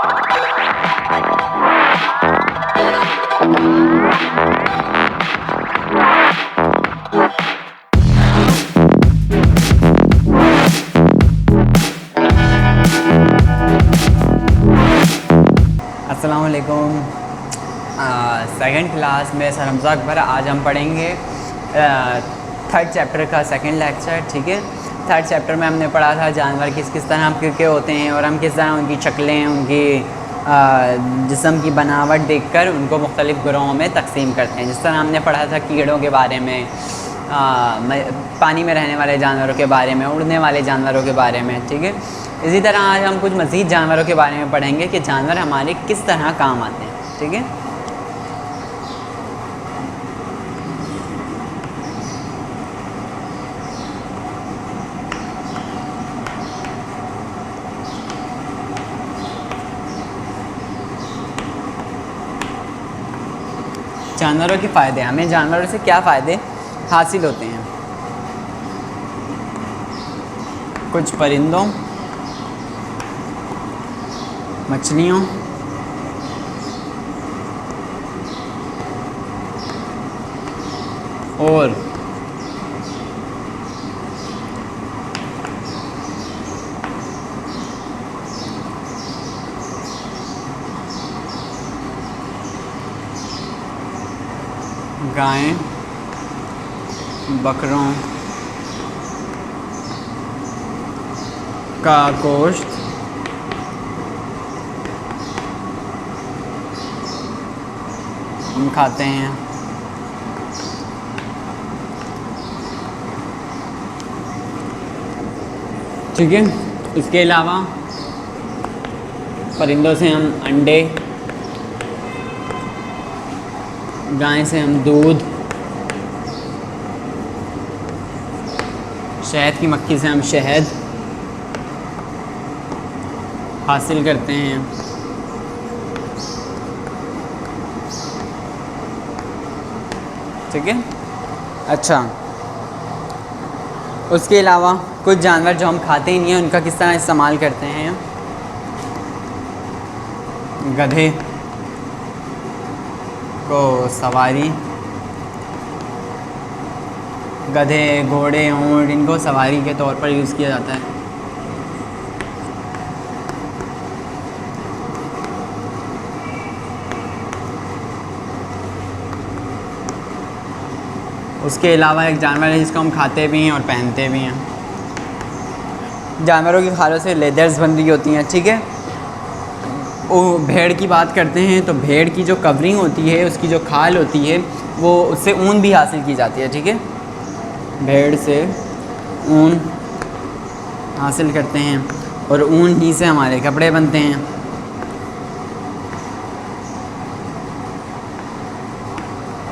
अस्सलाम वालेकुम। Second class में सर हमज़ा अकबर। आज हम पढ़ेंगे थर्ड चैप्टर का सेकंड लेक्चर। ठीक है, थर्ड चैप्टर में हमने पढ़ा था जानवर किस किस तरह के होते हैं और हम किस तरह उनकी शक्लें, उनकी जिस्म की बनावट देखकर उनको मुख्तलिफ़ ग्रोहों में तकसीम करते हैं। जिस तरह हमने पढ़ा था कीड़ों के बारे में, पानी में रहने वाले जानवरों के बारे में, उड़ने वाले जानवरों के बारे में। ठीक है, इसी तरह आज हम कुछ मज़ीद जानवरों के बारे में पढ़ेंगे कि जानवर हमारे किस तरह काम आते हैं। ठीक है, जानवरों के फ़ायदे। हमें जानवरों से क्या फ़ायदे हासिल होते हैं? कुछ परिंदों, मछलियों, और गायें, बकरों का गोश्त, हम खाते हैं। ठीक है, इसके अलावा परिंदों से हम अंडे, गाय से हम दूध, शहद की मक्खी से हम शहद हासिल करते हैं। ठीक है, अच्छा, उसके अलावा कुछ जानवर जो हम खाते ही नहीं हैं उनका किस तरह इस्तेमाल करते हैं। गधे को सवारी, गधे, घोड़े, ऊंट, इनको सवारी के तौर पर यूज़ किया जाता है। उसके अलावा एक जानवर है जिसको हम खाते भी हैं और पहनते भी हैं। जानवरों की खालों से लेदर्स बन रही होती हैं। ठीक है, वो भेड़ की बात करते हैं तो भेड़ की जो कवरिंग होती है, उसकी जो खाल होती है, वो उससे ऊन भी हासिल की जाती है। ठीक है, भेड़ से ऊन हासिल करते हैं और ऊन ही से हमारे कपड़े बनते हैं।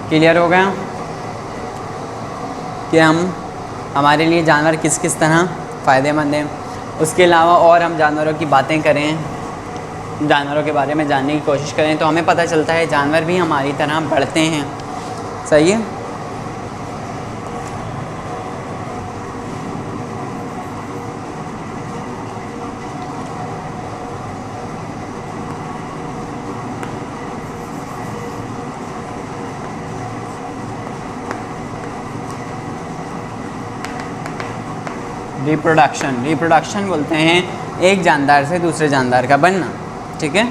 क्लियर हो गया कि हमारे लिए जानवर किस किस तरह फ़ायदेमंद हैं। उसके अलावा और हम जानवरों की बातें करें, जानवरों के बारे में जानने की कोशिश करें तो हमें पता चलता है जानवर भी हमारी तरह बढ़ते हैं। सही है, रिप्रोडक्शन बोलते हैं एक जानदार से दूसरे जानदार का बनना। ठीक है,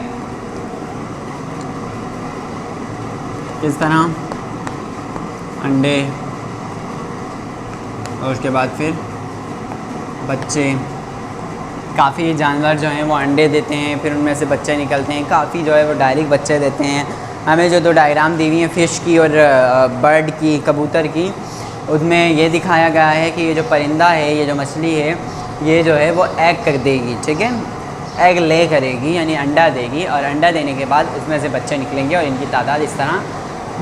इस तरह अंडे और उसके बाद फिर बच्चे। काफ़ी जानवर जो हैं वो अंडे देते हैं, फिर उनमें से बच्चे निकलते हैं। काफ़ी जो है वो डायरेक्ट बच्चे देते हैं। हमें जो दो डायग्राम दी हुई हैं फ़िश की और बर्ड की, कबूतर की, उसमें ये दिखाया गया है कि ये जो परिंदा है, ये जो मछली है, ये जो है वो एग कर देगी। ठीक है, एग ले करेगी यानी अंडा देगी और अंडा देने के बाद उसमें से बच्चे निकलेंगे और इनकी तादाद इस तरह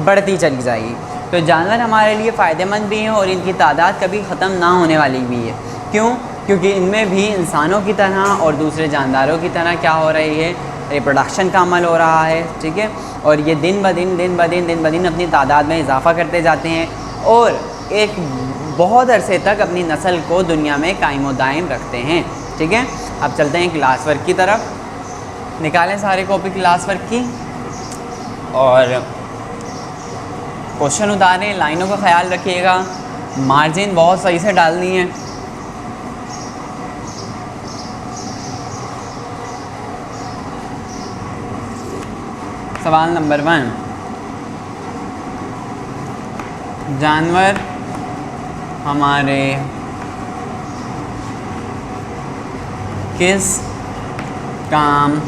बढ़ती चली जाएगी। तो जानवर हमारे लिए फ़ायदेमंद भी हैं और इनकी तादाद कभी ख़त्म ना होने वाली भी है। क्यों? क्योंकि इनमें भी इंसानों की तरह और दूसरे जानदारों की तरह क्या हो रही है, रिप्रोडक्शन का अमल हो रहा है। ठीक है, और ये दिन ब दिन अपनी तादाद में इजाफ़ा करते जाते हैं और एक बहुत अरसे तक अपनी नस्ल को दुनिया में कायम व दायम रखते हैं। ठीक है, अब चलते हैं क्लास वर्क की तरफ। निकालें सारे कॉपी क्लास वर्क की और क्वेश्चन उतारें, लाइनों का ख्याल रखिएगा, मार्जिन बहुत सही से डालनी है। सवाल नंबर 1, जानवर हमारे किस काम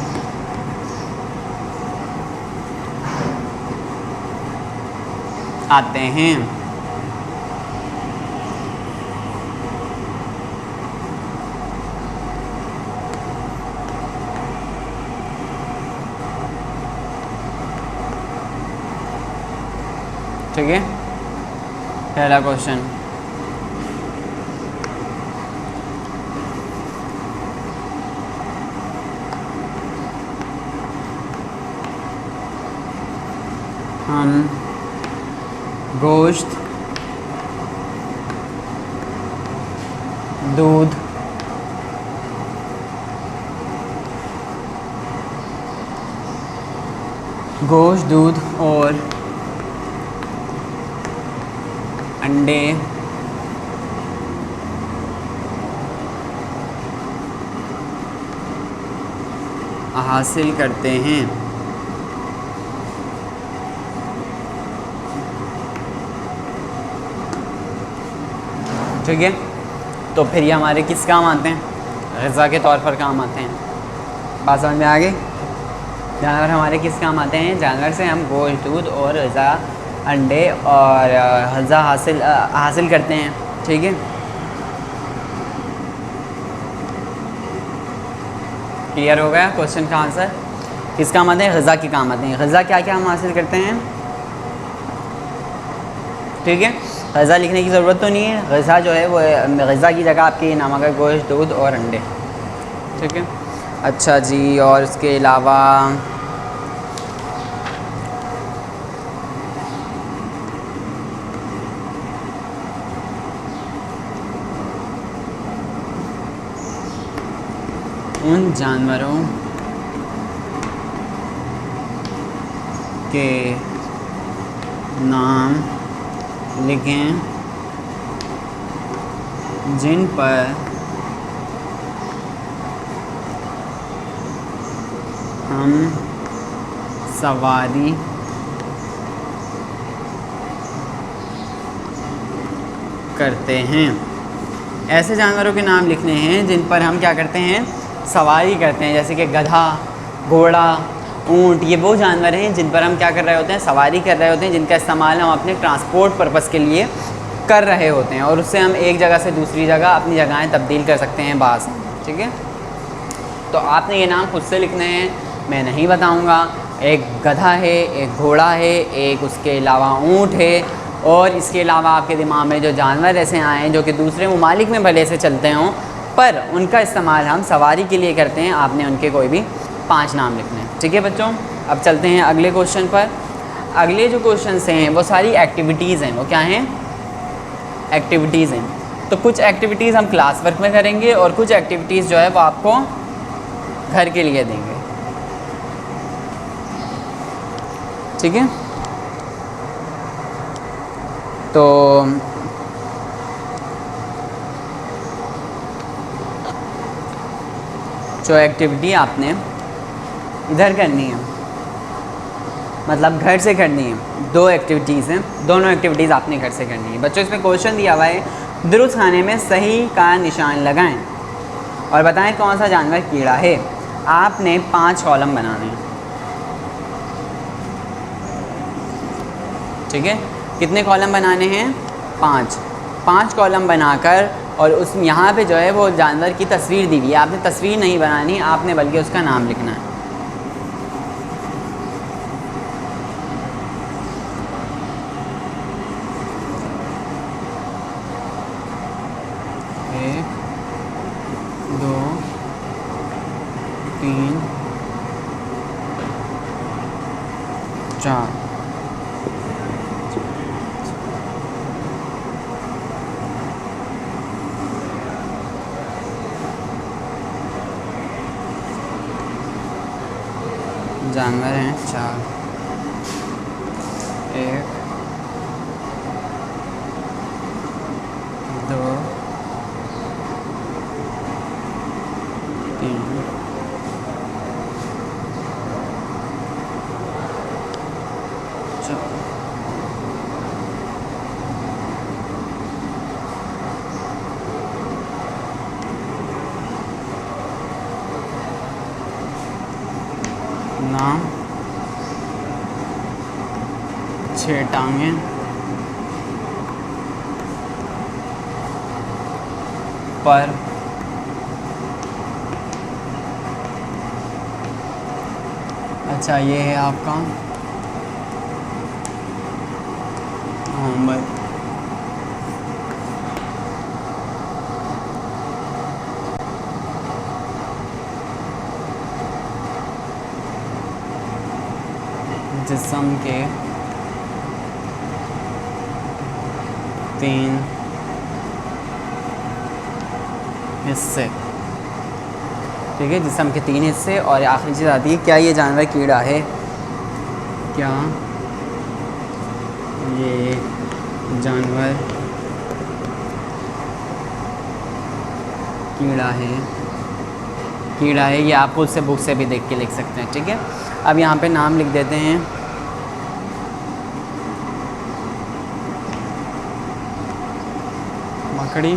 आते हैं? ठीक है, पहला क्वेश्चन। हम गोश्त, दूध, और अंडे हासिल करते हैं। ठीक है, तो फिर ये हमारे किस काम आते हैं? ग़िज़ा के तौर पर काम आते हैं। बात समझ में आ गई? जानवर हमारे किस काम आते हैं? जानवर से हम गोश्त, दूध और ग़िज़ा, अंडे और ग़िज़ा हासिल करते हैं। ठीक है, क्लियर हो गया क्वेश्चन का आंसर? किस काम आते हैं? ग़िज़ा के काम आते हैं। ग़िज़ा क्या क्या हम हासिल करते हैं? ठीक है, ग़िज़ा लिखने की ज़रूरत तो नहीं है। ग़िज़ा जो है वो ग़िज़ा की जगह आपके नाम का गोश्त, दूध और अंडे। ठीक है, अच्छा जी, और इसके अलावा उन जानवरों के नाम लिखें जिन पर हम सवारी करते हैं। ऐसे जानवरों के नाम लिखने हैं जिन पर हम क्या करते हैं? सवारी करते हैं। जैसे कि गधा, घोड़ा, ऊँट, ये वो जानवर हैं जिन पर हम क्या कर रहे होते हैं? सवारी कर रहे होते हैं, जिनका इस्तेमाल हम अपने ट्रांसपोर्ट पर्पस के लिए कर रहे होते हैं और उससे हम एक जगह से दूसरी जगह अपनी जगहें तब्दील कर सकते हैं बास। ठीक है, तो आपने ये नाम खुद से लिखने हैं, मैं नहीं बताऊँगा। एक गधा है, एक घोड़ा है, एक उसके अलावा ऊँट है, और इसके अलावा आपके दिमाग में जो जानवर ऐसे आए हैं जो कि दूसरे ममालिक में भले से चलते हों पर उनका इस्तेमाल हम सवारी के लिए करते हैं, आपने उनके कोई भी 5 नाम लिखने हैं। ठीक है बच्चों, अब चलते हैं अगले क्वेश्चन पर। अगले जो क्वेश्चन हैं वो सारी एक्टिविटीज़ हैं। वो क्या हैं? एक्टिविटीज़ हैं। तो कुछ एक्टिविटीज़ हम क्लास वर्क में करेंगे और कुछ एक्टिविटीज़ जो है वो आपको घर के लिए देंगे। ठीक है, तो जो एक्टिविटी आपने इधर करनी है, मतलब घर से करनी है, 2 एक्टिविटीज़ हैं, दोनों एक्टिविटीज़ आपने घर से करनी है। बच्चों इसमें क्वेश्चन दिया हुआ है, दुरुस्त खाने में सही का निशान लगाएं और बताएं कौन सा जानवर कीड़ा है। आपने 5 कॉलम बनाने हैं। ठीक है, कितने कॉलम बनाने हैं? 5 कॉलम बनाकर और उस यहाँ पे जो है वो जानवर की तस्वीर दी हुई है। आपने तस्वीर नहीं बनानी, आपने बल्कि उसका नाम लिखना है। एक, 2, 3, 4। जानवर हैं 4, 1, 2, 3, 4। नाम 6 टांगें, पर अच्छा ये है आपका मोहम्मद। जिस्म के 3 हिस्से, ठीक है, जिस्म के 3 हिस्से। और आखिरी चीज़ आती है, क्या ये जानवर कीड़ा है? क्या ये जानवर कीड़ा है? कीड़ा है, ये आप खुद से बुक से भी देख के लिख सकते हैं, ठीक है। अब यहाँ पे नाम लिख देते हैं। मकड़ी,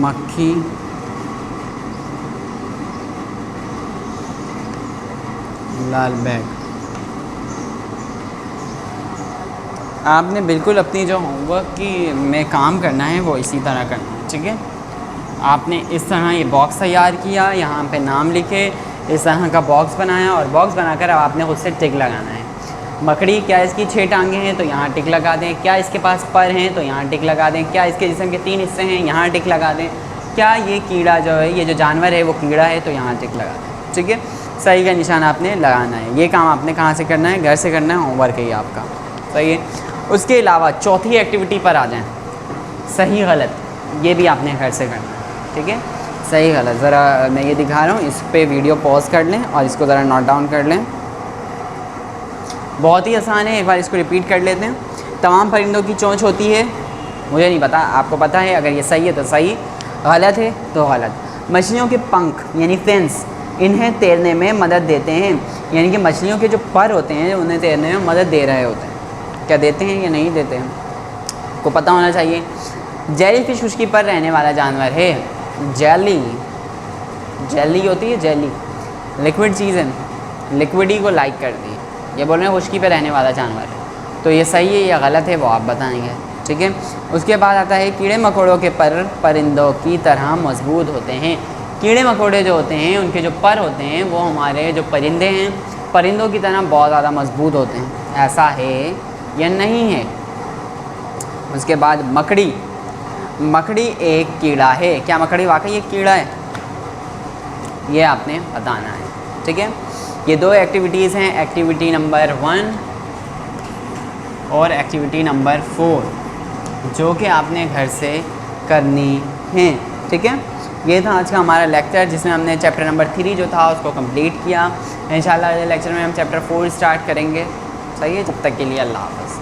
मक्खी, लाल बैग। आपने बिल्कुल अपनी जो होमवर्क की में काम करना है वो इसी तरह करना है, ठीक है। आपने इस तरह ये बॉक्स तैयार किया, यहाँ पे नाम लिखे, इस तरह का बॉक्स बनाया और बॉक्स बनाकर अब आपने खुद से टिक लगाना है। मकड़ी, क्या इसकी 6 टांगें हैं? तो यहाँ टिक लगा दें। क्या इसके पास पर हैं? तो यहाँ टिक लगा दें। क्या इसके जिस्म के 3 हिस्से हैं? यहाँ टिक लगा दें। क्या ये कीड़ा जो है, ये जो जानवर है वो कीड़ा है? तो यहाँ टिक लगा दें, ठीक है। सही का निशान आपने लगाना है। ये काम आपने कहाँ से करना है? घर से करना है, होमवर्क है ये आपका, सही है। उसके अलावा चौथी एक्टिविटी पर आ जाएं। सही गलत ये भी आपने घर से करना है, ठीक है। सही गलत ज़रा मैं ये दिखा रहा हूँ, इस पर वीडियो पॉज कर लें और इसको ज़रा नोट डाउन कर लें। बहुत ही आसान है, एक बार इसको रिपीट कर लेते हैं। तमाम परिंदों की चोंच होती है, मुझे नहीं पता, आपको पता है। अगर ये सही है तो सही, गलत है तो गलत। मछलियों के पंख यानी फिन्स, इन्हें तैरने में मदद देते हैं। यानी कि मछलियों के जो पर होते हैं उन्हें तैरने में मदद दे रहे होते हैं। क्या देते हैं या नहीं देते हैं, को पता होना चाहिए। जेली फिश खुश्की पर रहने वाला जानवर है। जेली, जेली होती है, जेली लिक्विड चीज़ है, लिक्विड ही को लाइक कर दी। ये बोल रहे हैं खुश्की पर रहने वाला जानवर है, तो ये सही है या गलत है वो आप बताएंगे, ठीक है। उसके बाद आता है कीड़े मकोड़ों के पर परिंदों की तरह मजबूत होते हैं। कीड़े मकोड़े जो होते हैं उनके जो पर होते हैं वो हमारे जो परिंदे हैं परिंदों की तरह बहुत ज़्यादा मजबूत होते हैं। ऐसा है या नहीं है? उसके बाद मकड़ी, मकड़ी एक कीड़ा है। क्या मकड़ी वाकई एक कीड़ा है? ये आपने बताना है, ठीक है। ये 2 एक्टिविटीज़ हैं, एक्टिविटी नंबर 1 और एक्टिविटी नंबर 4, जो कि आपने घर से करनी है, ठीक है। ये था आज का हमारा लेक्चर, जिसमें हमने चैप्टर नंबर 3 जो था उसको कंप्लीट किया। इंशाल्लाह अगले लेक्चर में हम चैप्टर 4 स्टार्ट करेंगे, सही है। जब तक के लिए अल्लाह हाफ़िज़।